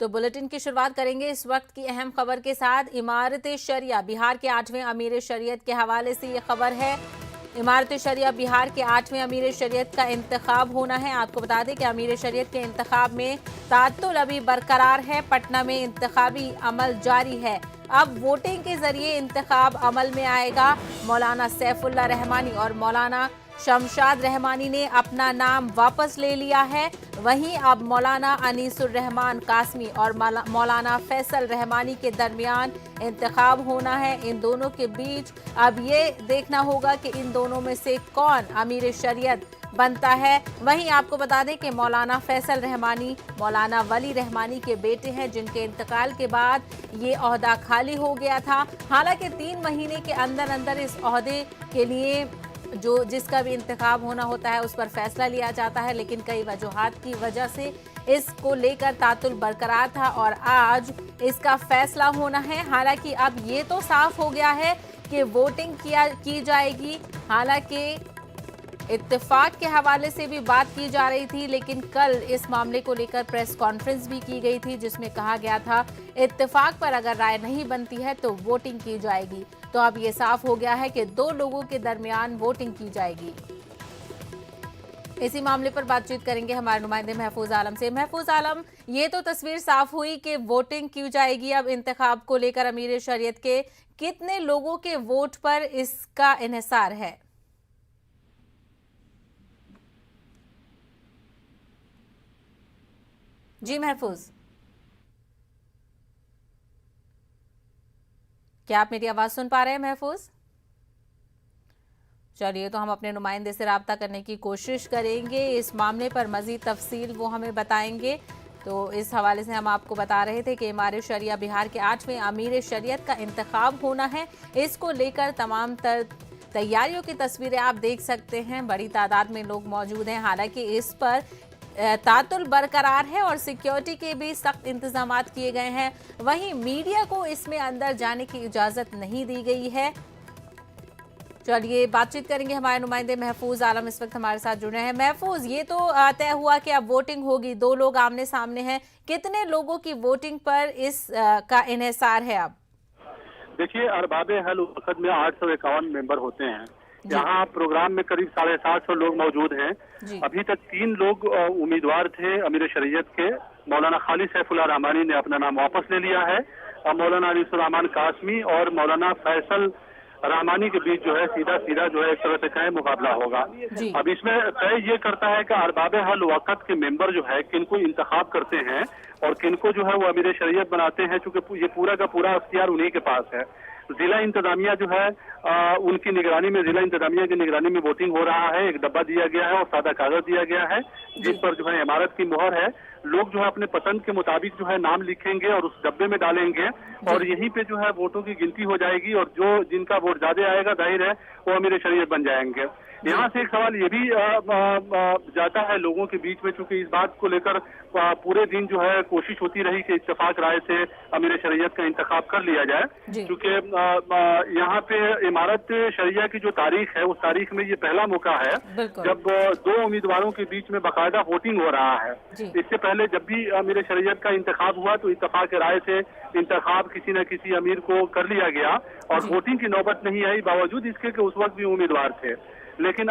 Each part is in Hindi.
तो बुलेटिन की शुरुआत करेंगे इस वक्त की अहम खबर के साथ। इमारत शरिया बिहार के 8वें अमीर शरीयत के हवाले से ये खबर है। इमारत शरिया बिहार के 8वें अमीर शरीयत का इंतखाब होना है। आपको बता दें कि अमीर शरीयत के इंतखाब में तात्तुल अभी बरकरार है। पटना में इंतखाबी अमल जारी है। अब वोटिंग के जरिए इंतखाब अमल में आएगा। मौलाना सैफुल्लाह रहमानी और मौलाना शमशाद रहमानी ने अपना नाम वापस ले लिया है। वहीं अब मौलाना अनीसुर रहमान कासमी और मौलाना फैसल रहमानी के दरमियान इंतखाब होना है। इन दोनों के बीच अब ये देखना होगा कि इन दोनों में से कौन अमीर शरीयत बनता है। वहीं आपको बता दें कि मौलाना फैसल रहमानी मौलाना वली रहमानी के बेटे हैं, जिनके इंतकाल के बाद ये ओहदा खाली हो गया था। हालांकि 3 महीने के अंदर अंदर इस ओहदे के लिए जिसका भी इंतखाब होना होता है उस पर फैसला लिया जाता है, लेकिन कई वजूहात की वजह से इसको लेकर तातुल बरकरार था और आज इसका फैसला होना है। हालांकि अब ये तो साफ हो गया है कि वोटिंग की जाएगी। हालांकि इत्तेफाक के हवाले से भी बात की जा रही थी, लेकिन कल इस मामले को लेकर प्रेस कॉन्फ्रेंस भी की गई थी, जिसमें कहा गया था इत्तेफाक पर अगर राय नहीं बनती है तो वोटिंग की जाएगी। तो अब ये साफ हो गया है कि 2 लोगों के दरमियान वोटिंग की जाएगी। इसी मामले पर बातचीत करेंगे हमारे नुमाइंदे महफूज आलम से। महफूज आलम, ये तो तस्वीर साफ हुई कि वोटिंग की जाएगी। अब इंतखाब को लेकर अमीर शरीयत के कितने लोगों के वोट पर इसका इन्हिसार है? जी महफूज, क्या आप मेरी आवाज सुन पा रहे हैं महफूज? चलिए, तो हम अपने नुमाइंदे से राब्ता करने की कोशिश करेंगे। इस मामले पर मजीद तफसील वो हमें बताएंगे। तो इस हवाले से हम आपको बता रहे थे कि इमारत शरिया बिहार के 8वें अमीर शरीयत का इंतखाब होना है। इसको लेकर तमाम तैयारियों की तस्वीरें आप देख सकते हैं। बड़ी तादाद में लोग मौजूद हैं। हालांकि इस पर तातुल बरकरार है और सिक्योरिटी के भी सख्त इंतजामात किए गए हैं। वहीं मीडिया को इसमें अंदर जाने की इजाजत नहीं दी गई है। चलिए, बातचीत करेंगे। हमारे नुमाइंदे महफूज आलम इस वक्त हमारे साथ जुड़े हैं। महफूज, ये तो तय हुआ कि अब वोटिंग होगी, 2 लोग आमने सामने हैं। कितने लोगों की वोटिंग पर इस का इन्हिसार है? अब देखिए, अरबाब हल वक्त में 851 मेंबर होते हैं। यहाँ प्रोग्राम में करीब 750 लोग मौजूद हैं। अभी तक 3 लोग उम्मीदवार थे अमीर शरीयत के। मौलाना खालिद सैफुल्लाह रहमानी ने अपना नाम वापस ले लिया है और मौलाना अनीसुर रहमान कासमी और मौलाना फैसल रहमानी के बीच जो है सीधा जो है एक तरह से कहे मुकाबला होगा। अब इसमें तय ये करता है कि अरबाब हल वक्त के मेंबर जो है किनको इंतखाब करते हैं और किनको जो है वो अमीर शरीयत बनाते हैं, चूंकि ये पूरा का पूरा अख्तियार उन्हीं के पास है। जिला इंतजामिया जो है उनकी निगरानी में, जिला इंतजामिया की निगरानी में वोटिंग हो रहा है। एक डब्बा दिया गया है और सादा कागज दिया गया है जिस पर जो है इमारत की मोहर है। लोग जो है अपने पसंद के मुताबिक जो है नाम लिखेंगे और उस डब्बे में डालेंगे और यहीं पे जो है वोटों की गिनती हो जाएगी और जो जिनका वोट ज्यादा आएगा जाहिर है वो अमीर शरीयत बन जाएंगे। यहाँ से एक सवाल ये भी जाता है लोगों के बीच में, चूंकि इस बात को लेकर पूरे दिन जो है कोशिश होती रही कि इत्तेफाक राय से अमीर शरीयत का इंतखाब कर लिया जाए, क्योंकि यहाँ पे इमारत शरिया की जो तारीख है उस तारीख में ये पहला मौका है जब 2 उम्मीदवारों के बीच में बाकायदा वोटिंग हो रहा है। इससे पहले जब भी अमीर शरीयत का इंतखाब हुआ तो इत्तेफाक राय से इंतखाब किसी न किसी अमीर को कर लिया गया और वोटिंग की नौबत नहीं आई, बावजूद इसके कि उस वक्त भी उम्मीदवार थे। लेकिन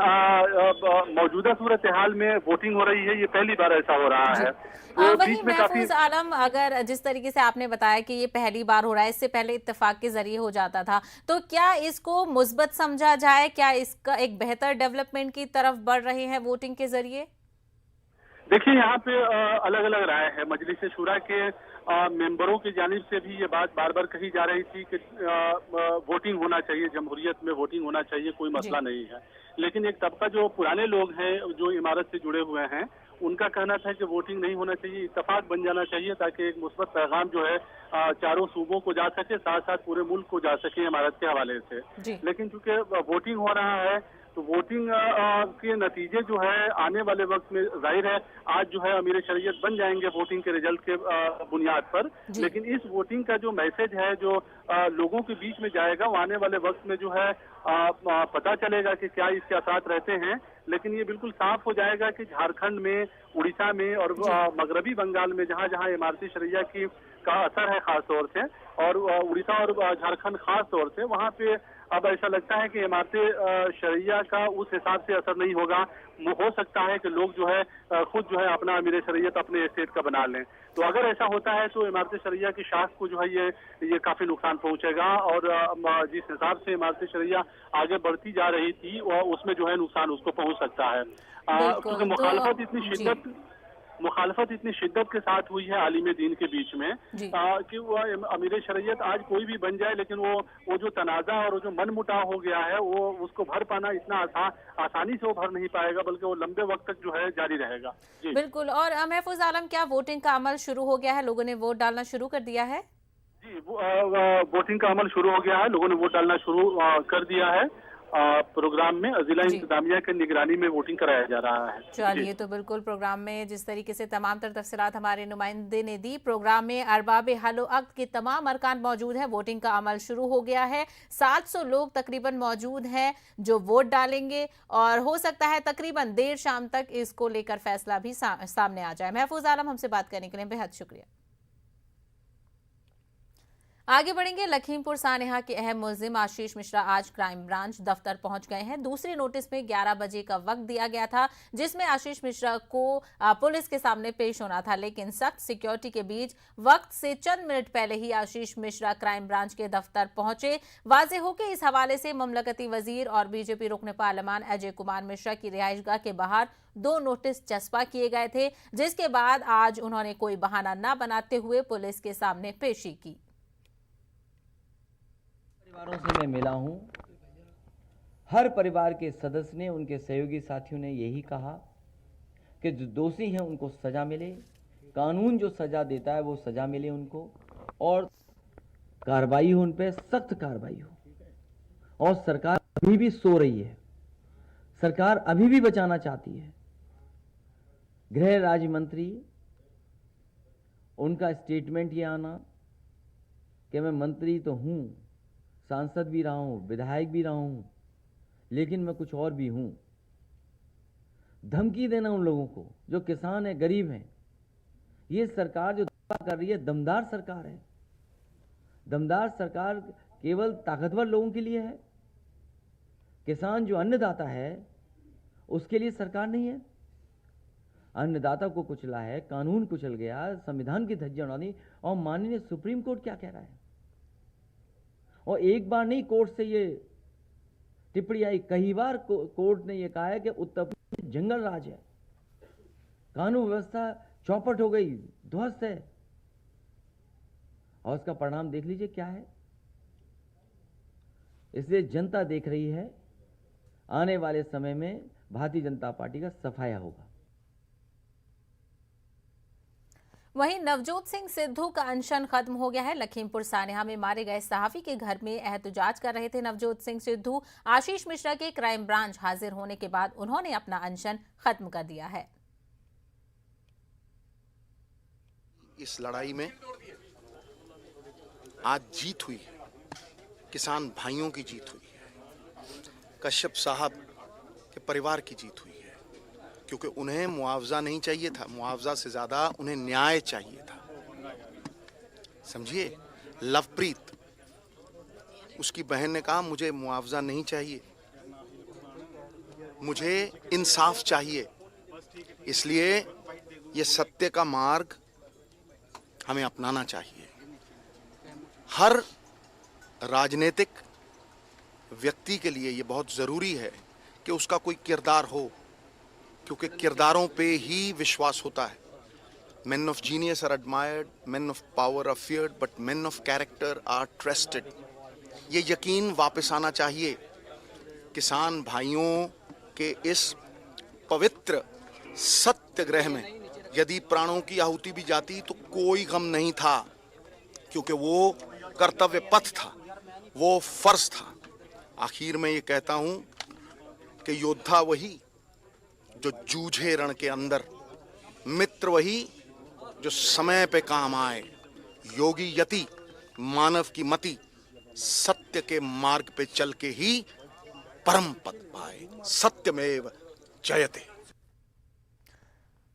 मौजूदा सूरत हाल में वोटिंग हो रही है, ये पहली बार ऐसा हो रहा है। तो वहीं महफूज आलम, अगर जिस तरीके से आपने बताया कि ये पहली बार हो रहा है, इससे पहले इत्तेफाक के जरिए हो जाता था, तो क्या इसको मुस्बत समझा जाए? क्या इसका एक बेहतर डेवलपमेंट की तरफ बढ़ रहे हैं वोटिंग के जरिए? देखिए, यहाँ पे अलग अलग राय है। मजलिस शुरा के मेंबरों की जानिब से भी ये बात बार बार कही जा रही थी कि वोटिंग होना चाहिए, जमहूरियत में वोटिंग होना चाहिए, कोई मसला नहीं है। लेकिन एक तबका जो पुराने लोग हैं जो इमारत से जुड़े हुए हैं, उनका कहना था कि वोटिंग नहीं होना चाहिए, इत्तेफाक बन जाना चाहिए ताकि एक मुस्बत पैगाम जो है चारों सूबों को जा सके, साथ साथ पूरे मुल्क को जा सके इमारत के हवाले से। लेकिन चूंकि वोटिंग हो रहा है तो वोटिंग के नतीजे जो है आने वाले वक्त में जाहिर है आज जो है अमीर शरीयत बन जाएंगे वोटिंग के रिजल्ट के बुनियाद पर। लेकिन इस वोटिंग का जो मैसेज है जो लोगों के बीच में जाएगा वो आने वाले वक्त में जो है पता चलेगा कि क्या इसके असरात रहते हैं। लेकिन ये बिल्कुल साफ हो जाएगा कि झारखंड में उड़ीसा में और मगरबी बंगाल में जहां जहां इमारती शरिया की का असर है खास तौर से, और उड़ीसा और झारखंड खास तौर से, वहां पे अब ऐसा लगता है कि इमारती शरिया का उस हिसाब से असर नहीं होगा। हो सकता है कि लोग जो है खुद जो है अपना अमीर शरीयत अपने स्टेट का बना लें। तो अगर ऐसा होता है तो इमारती शरिया की शाख को जो है ये काफी नुकसान पहुंचेगा, और जिस हिसाब से इमारती शरिया आगे बढ़ती जा रही थी उसमें जो है नुकसान उसको पहुंच सकता है, क्योंकि मुखालफत इतनी शिद्दत के साथ हुई है आलिम दीन के बीच में कि वो अमीर शरीयत आज कोई भी बन जाए, लेकिन वो जो तनाजा और वो जो मन मुटाव हो गया है वो उसको भर पाना इतना आसानी से वो भर नहीं पाएगा, बल्कि वो लंबे वक्त तक जो है जारी रहेगा। बिल्कुल। और महफूज आलम, क्या वोटिंग का अमल शुरू हो गया है? लोगों ने वोट डालना शुरू कर दिया है? जी, वोटिंग का अमल शुरू हो गया है, लोगों ने वोट डालना शुरू कर दिया है। प्रोग्राम में जिला इंतजामिया की निगरानी में वोटिंग कराया जा रहा है। चलिए, तो बिल्कुल प्रोग्राम में जिस तरीके से तमाम तर तफसीलात हमारे नुमाइंदे ने दी, प्रोग्राम में अरबाब हल अक्द के तमाम अरकान मौजूद हैं। वोटिंग का अमल शुरू हो गया है। 700 लोग तकरीबन मौजूद हैं जो वोट डालेंगे, और हो सकता है तकरीबन देर शाम तक इसको लेकर फैसला भी सामने आ जाए। महफूज आलम, हमसे बात करने के लिए बेहद शुक्रिया। आगे बढ़ेंगे। लखीमपुर सानेहा के अहम मुलजिम आशीष मिश्रा आज क्राइम ब्रांच दफ्तर पहुंच गए हैं। दूसरे नोटिस में 11 बजे का वक्त दिया गया था, जिसमें आशीष मिश्रा को पुलिस के सामने पेश होना था, लेकिन सख्त सिक्योरिटी के बीच वक्त से चंद मिनट पहले ही आशीष मिश्रा क्राइम ब्रांच के दफ्तर पहुंचे। वाजे हो के इस हवाले से ममलकती वजीर और बीजेपी रुकन पार्लियामान अजय कुमार मिश्रा की रिहाइशगाह के बाहर 2 नोटिस चस्पा किए गए थे, जिसके बाद आज उन्होंने कोई बहाना न बनाते हुए पुलिस के सामने पेशी की। परिवारों से मैं मिला हूं, हर परिवार के सदस्य ने, उनके सहयोगी साथियों ने यही कहा कि जो दोषी हैं उनको सजा मिले, कानून जो सजा देता है वो सजा मिले उनको, और कार्रवाई हो, उन पे सख्त कार्रवाई हो। और सरकार अभी भी सो रही है, सरकार अभी भी बचाना चाहती है। गृह राज्य मंत्री, उनका स्टेटमेंट ये आना कि मैं मंत्री तो हूं, सांसद भी रहा हूं, विधायक भी रहा हूं, लेकिन मैं कुछ और भी हूं। धमकी देना उन लोगों को जो किसान है, गरीब हैं। ये सरकार जो दावा कर रही है दमदार सरकार है। दमदार सरकार केवल ताकतवर लोगों के लिए है। किसान जो अन्नदाता है उसके लिए सरकार नहीं है। अन्नदाता को कुचला है, कानून कुचल गया, संविधान की धज्जियां उड़ा दी, और माननीय सुप्रीम कोर्ट क्या कह रहा है। और एक बार नहीं कोर्ट से ये टिप्पणी आई, कई बार कोर्ट ने ये कहा है कि उत्तर प्रदेश जंगल राज है, कानून व्यवस्था चौपट हो गई, ध्वस्त है। और उसका परिणाम देख लीजिए क्या है। इसलिए जनता देख रही है, आने वाले समय में भारतीय जनता पार्टी का सफाया होगा। वहीं नवजोत सिंह सिद्धू का अनशन खत्म हो गया है। लखीमपुर सानेहा में मारे गए सहाफी के घर में एहतजाज कर रहे थे नवजोत सिंह सिद्धू। आशीष मिश्रा के क्राइम ब्रांच हाजिर होने के बाद उन्होंने अपना अनशन खत्म कर दिया है। इस लड़ाई में आज जीत हुई है, किसान भाइयों की जीत हुई है, कश्यप साहब के परिवार की जीत हुई है, क्योंकि उन्हें मुआवजा नहीं चाहिए था, मुआवजा से ज्यादा उन्हें न्याय चाहिए था। समझिए, लवप्रीत, उसकी बहन ने कहा मुझे मुआवजा नहीं चाहिए, मुझे इंसाफ चाहिए। इसलिए ये सत्य का मार्ग हमें अपनाना चाहिए। हर राजनीतिक व्यक्ति के लिए ये बहुत जरूरी है कि उसका कोई किरदार हो, क्योंकि किरदारों पे ही विश्वास होता है। Men of genius are admired, men of power are feared, but men of character are trusted. ये यकीन वापस आना चाहिए। किसान भाइयों के इस पवित्र सत्याग्रह में यदि प्राणों की आहुति भी जाती तो कोई गम नहीं था, क्योंकि वो कर्तव्य पथ था, वो फर्ज था। आखिर में ये कहता हूं कि योद्धा वही जो जूझे रण के अंदर, मित्र वही जो समय पे काम आए, योगी यति मानव की मति, सत्य के मार्ग पे चल के ही परम पद पाए। सत्यमेव जयते।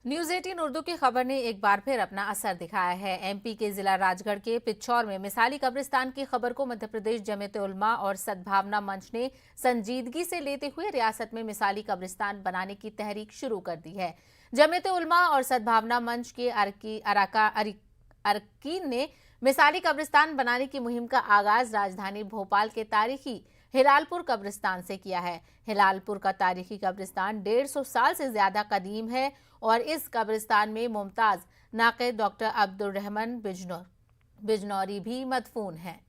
न्यूज 18 उर्दू की खबर ने एक बार फिर अपना असर दिखाया है। एमपी के जिला राजगढ़ के पिछौर में मिसाली कब्रिस्तान की खबर को मध्य प्रदेश जमीयत उलमा और सद्भावना मंच ने संजीदगी से लेते हुए रियासत में मिसाली कब्रिस्तान बनाने की तहरीक शुरू कर दी है। जमीयत उलमा और सद्भावना मंच के अरकीन ने मिसाली कब्रिस्तान बनाने की मुहिम का आगाज राजधानी भोपाल के तारीखी हिलालपुर कब्रिस्तान से किया है। हिलालपुर का तारीखी कब्रिस्तान 150 साल से ज्यादा कदीम है और इस कब्रिस्तान में मुमताज नाक़िद डॉक्टर अब्दुल रहमान बिजनौरी भी मदफून हैं।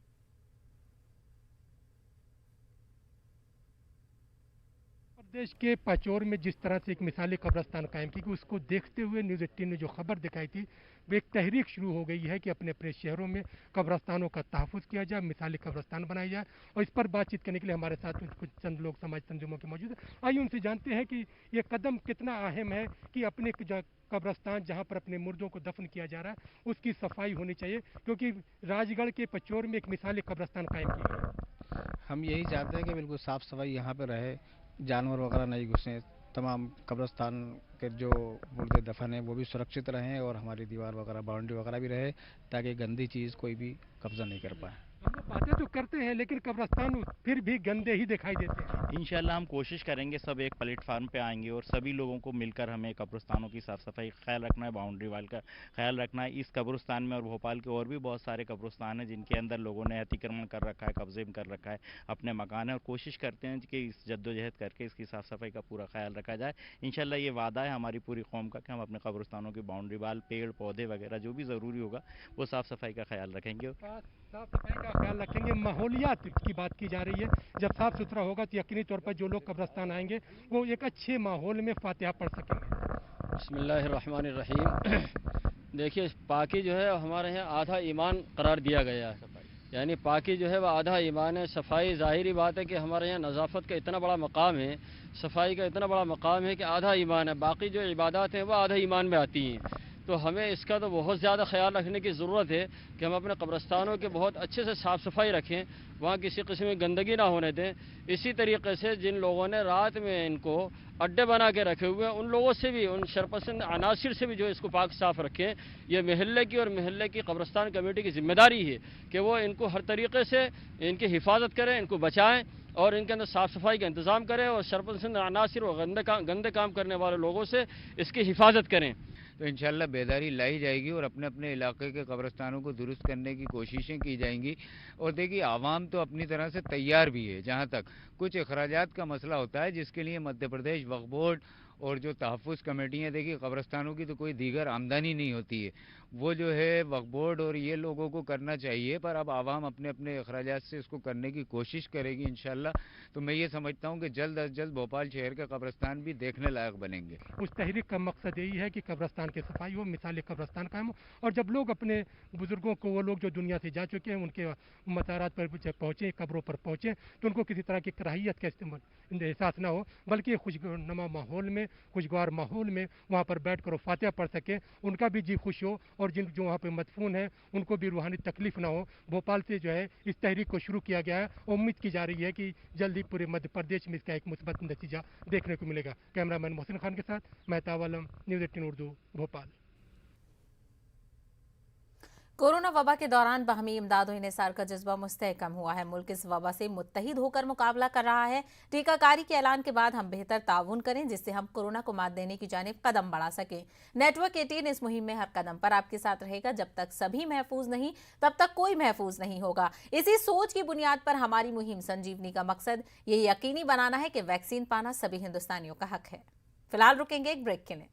प्रदेश के पचौर में जिस तरह से एक मिसाली कब्रिस्तान कायम की, उसको देखते हुए न्यूज़ 18 ने जो खबर दिखाई थी वो एक तहरीक शुरू हो गई है कि अपने अपने शहरों में कब्रिस्तानों का तहफ़्फ़ुज़ किया जाए, मिसाली कब्रिस्तान बनाई जाए। और इस पर बातचीत करने के लिए हमारे साथ कुछ चंद लोग समाज तंजुमों के मौजूद हैं। आइए उनसे जानते हैं कि ये कदम कितना अहम है कि अपने कब्रिस्तान जहाँ पर अपने मुर्दों को दफन किया जा रहा है उसकी सफाई होनी चाहिए, क्योंकि राजगढ़ के पचौर में एक मिसाली कब्रिस्तान कायम की गई है। हम यही चाहते हैं कि बिल्कुल साफ़ सफाई यहाँ पर रहे, जानवर वगैरह नहीं घुसें, तमाम कब्रिस्तान के जो मुर्दे दफन हैं वो भी सुरक्षित रहें और हमारी दीवार वगैरह बाउंड्री वगैरह भी रहे, ताकि गंदी चीज़ कोई भी कब्जा नहीं कर पाए। हम लोग बातें तो करते हैं लेकिन कब्रिस्तान फिर भी गंदे ही दिखाई देते हैं। इंशाल्लाह हम कोशिश करेंगे, सब एक प्लेटफार्म पे आएंगे और सभी लोगों को मिलकर हमें कब्रिस्तानों की साफ़ सफाई का ख्याल रखना है, बाउंड्री वाल का ख्याल रखना है। इस कब्रिस्तान में और भोपाल के और भी बहुत सारे कब्रिस्तान हैं जिनके अंदर लोगों ने अतिक्रमण कर रखा है, कब्जे में कर रखा है अपने मकान है, और कोशिश करते हैं कि इस जद्दोजहद करके इसकी साफ़ सफाई का पूरा ख्याल रखा जाए। इंशाल्लाह ये वादा है हमारी पूरी कौम का कि हम अपने कब्रिस्तानों की बाउंड्री वाल, पेड़ पौधे वगैरह जो भी ज़रूरी होगा वो साफ़ सफाई का ख्याल रखेंगे। साफ सफाई का ख्याल रखेंगे। माहौलियात की बात की जा रही है, जब साफ सुथरा होगा तो यकीनी तौर पर जो लोग कब्रिस्तान आएंगे वो एक अच्छे माहौल में फातिहा पढ़ सकेंगे। बिस्मिल्लाहिर्रहमानिर्रहीम। देखिए, पाकी जो है हमारे यहाँ आधा ईमान करार दिया गया है, यानी पाकी जो है वह आधा ईमान है। सफाई ज़ाहिरी बात है कि हमारे यहाँ नज़ाफ़त का इतना बड़ा मकाम है, सफाई का इतना बड़ा मकाम है कि आधा ईमान है, बाकी जो इबादत हैं वह आधा ईमान में आती हैं। तो हमें इसका तो बहुत ज़्यादा ख्याल रखने की ज़रूरत है कि हम अपने कब्रिस्तानों के बहुत अच्छे से साफ़ सफाई रखें, वहाँ किसी किस्म की गंदगी ना होने दें। इसी तरीके से जिन लोगों ने रात में इनको अड्डे बना के रखे हुए हैं उन लोगों से भी, उन शरपसंद अनासिर से भी जो इसको पाक साफ़ रखें। ये महल्ले की और महल्ले की कब्रिस्तान कमेटी की जिम्मेदारी है कि वो इनको हर तरीके से इनकी हिफाजत करें, इनको बचाएँ और इनके अंदर साफ़ सफाई का इंतज़ाम करें और शरपसंद अनासिर और गंदे काम करने वाले लोगों से इसकी हिफाजत करें। तो इंशाल्लाह बेदारी लाई जाएगी और अपने अपने इलाके के कब्रिस्तानों को दुरुस्त करने की कोशिशें की जाएंगी। और देखिए, आवाम तो अपनी तरह से तैयार भी है। जहां तक कुछ अखराजात का मसला होता है जिसके लिए मध्य प्रदेश वक्फ बोर्ड और जो तहफ़्फ़ुज़ कमेटियाँ, देखिए कब्रिस्तानों की तो कोई दीगर आमदनी नहीं होती है, वो जो है वक्फ बोर्ड और ये लोगों को करना चाहिए, पर अब आवाम अपने अपने अखराजात से इसको करने की कोशिश करेगी इंशाल्लाह। तो मैं ये समझता हूँ कि जल्द अज जल्द भोपाल शहर के कब्रिस्तान भी देखने लायक बनेंगे। उस तहरीक का मकसद यही है कि कब्रिस्तान की सफाई हो, मिसाली कब्रिस्तान कायम हो, और जब लोग अपने बुजुर्गों को, वो लोग जो दुनिया से जा चुके हैं, उनके मज़ारात पर जब पहुँचे, कब्रों पर पहुँचे, तो उनको किसी तरह की कराहियत का एहसास ना हो, बल्कि खुशनुमा माहौल में, खुशगवार माहौल में वहाँ पर बैठ कर फातिहा पढ़ सके, उनका भी जी खुश हो और जिन जो वहाँ पे मदफून है उनको भी रूहानी तकलीफ ना हो। भोपाल से जो है इस तहरीक को शुरू किया गया है। उम्मीद की जा रही है कि जल्दी पूरे मध्य प्रदेश में इसका एक मुस्बत नतीजा देखने को मिलेगा। कैमरामैन मोहसिन खान के साथ मेहताब आलम, न्यूज़ 18 उर्दू, भोपाल। कोरोना वबा के दौरान बाहमी इमदाद और इन्हिसार का जज्बा मुस्तहकम हुआ है। मुल्क इस वबा से मुत्तहिद होकर मुकाबला कर रहा है। टीकाकारी के ऐलान के बाद हम बेहतर ताउन करें जिससे हम कोरोना को मात देने की जानिब कदम बढ़ा सकें। नेटवर्क 18 इस मुहिम में हर कदम पर आपके साथ रहेगा। जब तक सभी महफूज नहीं तब तक कोई महफूज नहीं होगा। इसी सोच की बुनियाद पर हमारी मुहिम संजीवनी का मकसद ये यकीनी बनाना है कि वैक्सीन पाना सभी हिंदुस्तानियों का हक है। फिलहाल रुकेंगे एक ब्रेक के लिए।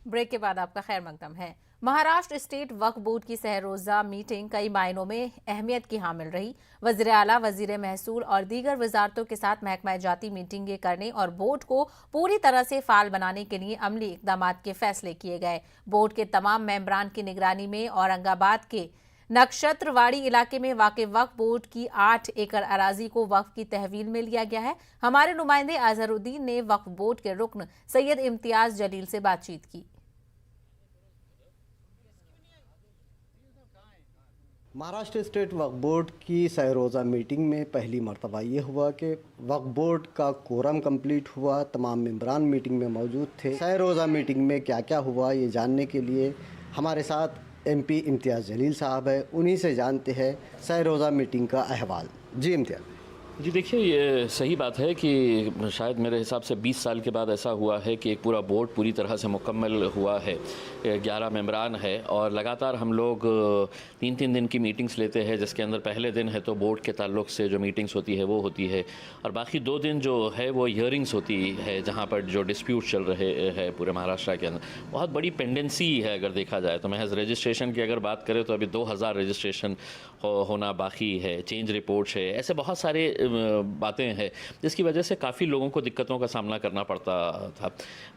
ब्रेक के बाद आपका खैर मकदम है। महाराष्ट्र स्टेट वक्फ बोर्ड की सहरोजा मीटिंग कई मायनों में अहमियत की हामिल रही। वज़ीर आला, वज़ीर महसूल और दीगर वजारतों के साथ महकमा जाती मीटिंगें करने और बोर्ड को पूरी तरह से फाल बनाने के लिए अमली इकदाम के फैसले किए गए। बोर्ड के तमाम मेंबरान की निगरानी में औरंगाबाद के नक्षत्रवाड़ी इलाके में वाक़ वक्फ बोर्ड की 8 एकड़ अराजी को वक्फ की तहवील में लिया गया है। हमारे नुमाइंदे अजहरुद्दीन ने वक्फ बोर्ड के रुकन सैयद इम्तियाज जलील से बातचीत की। महाराष्ट्र स्टेट वक्फ बोर्ड की सह रोज़ा मीटिंग में पहली मरतबा ये हुआ कि वक्फ बोर्ड का कोरम कंप्लीट हुआ, तमाम मेंबरान मीटिंग में मौजूद थे। सह रोज़ा मीटिंग में क्या क्या हुआ ये जानने के लिए हमारे साथ MP इम्तियाज़ जलील साहब है, उन्हीं से जानते हैं सह रोज़ा मीटिंग का अहवाल। जी इम्तियाज़। जी देखिए, ये सही बात है कि शायद मेरे हिसाब से 20 साल के बाद ऐसा हुआ है कि एक पूरा बोर्ड पूरी तरह से मुकम्मल हुआ है। 11 मेंबरान है और लगातार हम लोग 3-3 दिन की मीटिंग्स लेते हैं, जिसके अंदर पहले दिन है तो बोर्ड के ताल्लुक़ से जो मीटिंग्स होती है वो होती है, और बाकी 2 दिन जो है वो हियरिंग्स होती है, जहाँ पर जो डिस्प्यूट चल रहे हैं पूरे महाराष्ट्र के अंदर। बहुत बड़ी पेंडेंसी है अगर देखा जाए तो। महज रजिस्ट्रेशन की अगर बात करें तो अभी 2000 रजिस्ट्रेशन होना बाकी है, चेंज रिपोर्ट्स है, ऐसे बहुत सारे बातें हैं जिसकी वजह से काफ़ी लोगों को दिक्कतों का सामना करना पड़ता था।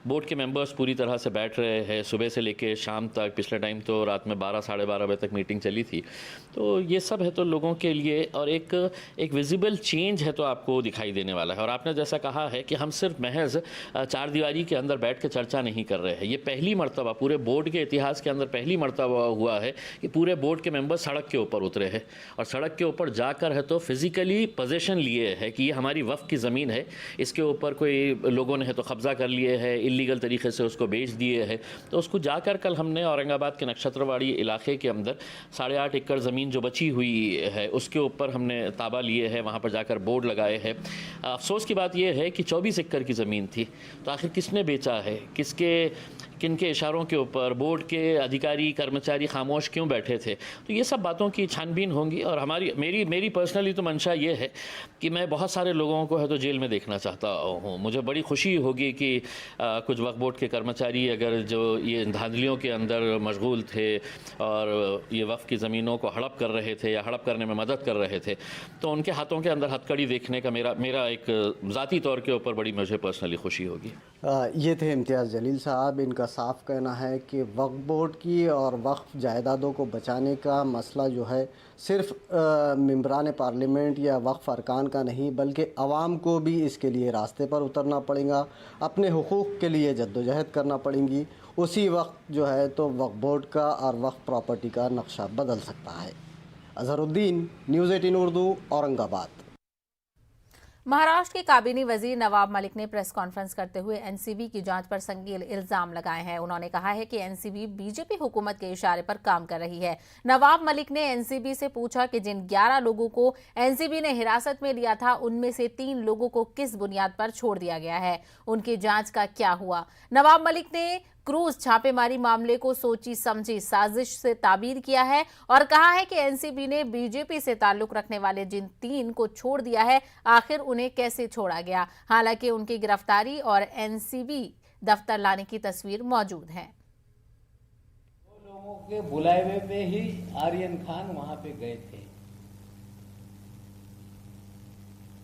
बोर्ड के मेंबर्स पूरी तरह से बैठ रहे हैं सुबह से लेके शाम तक। पिछले टाइम तो रात में 12 साढ़े 12 बजे तक मीटिंग चली थी। तो ये सब है तो लोगों के लिए, और एक विजिबल चेंज है तो आपको दिखाई देने वाला है। और आपने जैसा कहा है कि हम सिर्फ महज 4 दीवारी के अंदर बैठ के चर्चा नहीं कर रहे हैं। ये पहली मरतबा पूरे बोर्ड के इतिहास के अंदर पहली मरतबा हुआ है कि पूरे बोर्ड के मेंबर सड़क के ऊपर उतरे हैं, और सड़क के ऊपर जाकर है तो फिज़िकली पोजीशन लिए है कि ये हमारी वक्फ की ज़मीन है, इसके ऊपर कोई लोगों ने है तो कब्ज़ा कर लिए है, इल्लीगल तरीके से उसको बेच दिए है। तो उसको जाकर कल हमने औरंगाबाद के नक्षत्रवाड़ी इलाके के अंदर 8.5 एकड़ ज़मीन जो बची हुई है उसके ऊपर हमने ताबा लिए है, वहाँ पर जाकर बोर्ड लगाए हैं। अफसोस की बात यह है कि 24 एकड़ की ज़मीन थी, तो आखिर किसने बेचा है, किन के इशारों के ऊपर बोर्ड के अधिकारी कर्मचारी खामोश क्यों बैठे थे। तो ये सब बातों की छानबीन होंगी। और मेरी पर्सनली तो मंशा ये है कि मैं बहुत सारे लोगों को है तो जेल में देखना चाहता हूँ। मुझे बड़ी खुशी होगी कि कुछ वक्फ बोर्ड के कर्मचारी अगर जो ये धांधलियों के अंदर मशगूल थे और ये वक्फ की ज़मीनों को हड़प कर रहे थे या हड़प करने में मदद कर रहे थे, तो उनके हाथों के अंदर हथकड़ी देखने का मेरा एक ज़ाती तौर के ऊपर बड़ी मुझे पर्सनली खुशी होगी। ये थे इम्तियाज़ जलील साहब। इनका साफ कहना है कि वक्फ बोर्ड की और वक्फ जायदादों को बचाने का मसला जो है सिर्फ मेंबरान पार्लियामेंट या वक्फ अरकान का नहीं, बल्कि अवाम को भी इसके लिए रास्ते पर उतरना पड़ेगा, अपने हुकूक़ के लिए जद्दोजहद करना पड़ेंगी। उसी वक्त जो है तो वक्फ बोर्ड का और वक्फ प्रॉपर्टी का नक्शा बदल सकता है। अजहरुद्दीन, न्यूज़ 18 उर्दू, औरंगाबाद। महाराष्ट्र के काबीनी वजीर नवाब मलिक ने प्रेस कॉन्फ्रेंस करते हुए एनसीबी की जांच पर संगीन इल्जाम लगाए हैं। उन्होंने कहा है कि एनसीबी बीजेपी हुकूमत के इशारे पर काम कर रही है। नवाब मलिक ने एनसीबी से पूछा कि जिन 11 लोगों को एनसीबी ने हिरासत में लिया था उनमें से 3 लोगों को किस बुनियाद पर छोड़ दिया गया है, उनकी जांच का क्या हुआ। नवाब मलिक ने क्रूज छापेमारी मामले को सोची समझी साजिश से ताबीर किया है और कहा है कि एनसीबी ने बीजेपी से ताल्लुक रखने वाले जिन 3 को छोड़ दिया है, आखिर उन्हें कैसे छोड़ा गया। हालांकि उनकी गिरफ्तारी और एनसीबी दफ्तर लाने की तस्वीर मौजूद है। लोगों के बुलावे पे ही आर्यन खान वहां पे गए थे।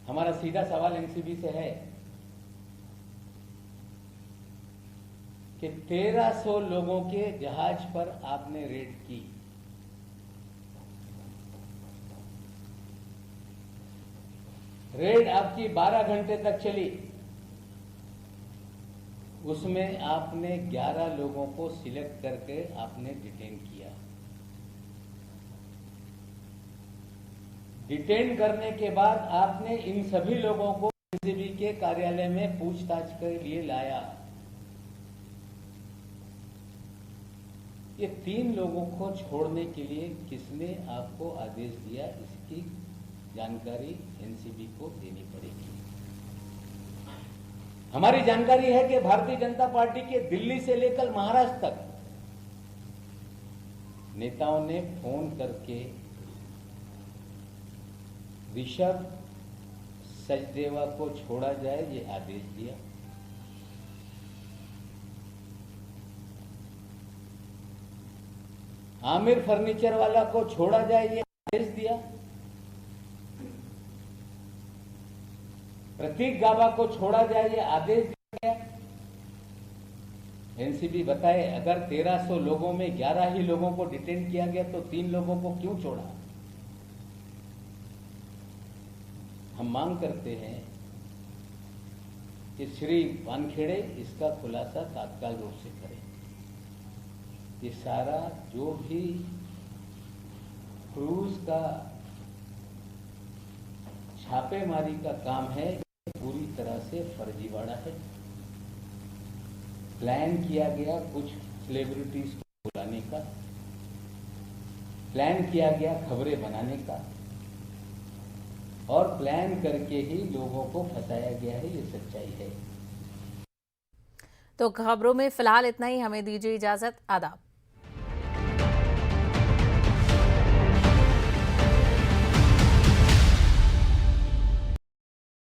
हमारा सीधा सवाल एनसीबी से है कि 1300 लोगों के जहाज पर आपने रेड की, रेड आपकी 12 घंटे तक चली, उसमें आपने 11 लोगों को सिलेक्ट करके आपने डिटेन किया। डिटेन करने के बाद आपने इन सभी लोगों को एनसीबी के कार्यालय में पूछताछ के लिए लाया। ये 3 लोगों को छोड़ने के लिए किसने आपको आदेश दिया, इसकी जानकारी एनसीबी को देनी पड़ेगी। हमारी जानकारी है कि भारतीय जनता पार्टी के दिल्ली से लेकर महाराष्ट्र तक नेताओं ने फोन करके ऋषभ सचदेवा को छोड़ा जाए ये आदेश दिया। आमिर फर्नीचर वाला को छोड़ा जाए ये आदेश दिया। प्रतीक गाबा को छोड़ा जाए ये आदेश दिया गया। एनसीबी बताए अगर 1300 लोगों में 11 ही लोगों को डिटेन किया गया तो 3 लोगों को क्यों छोड़ा। हम मांग करते हैं कि श्री वानखेड़े इसका खुलासा तात्काल रूप से करें। ये सारा जो भी क्रूज का छापेमारी का काम है, पूरी तरह से फर्जीवाड़ा है। प्लान किया गया कुछ सेलिब्रिटीज को बुलाने का, प्लान किया गया खबरें बनाने का, और प्लान करके ही लोगों को फंसाया गया है, ये सच्चाई है। तो खबरों में फिलहाल इतना ही, हमें दीजिए इजाजत। आदाब।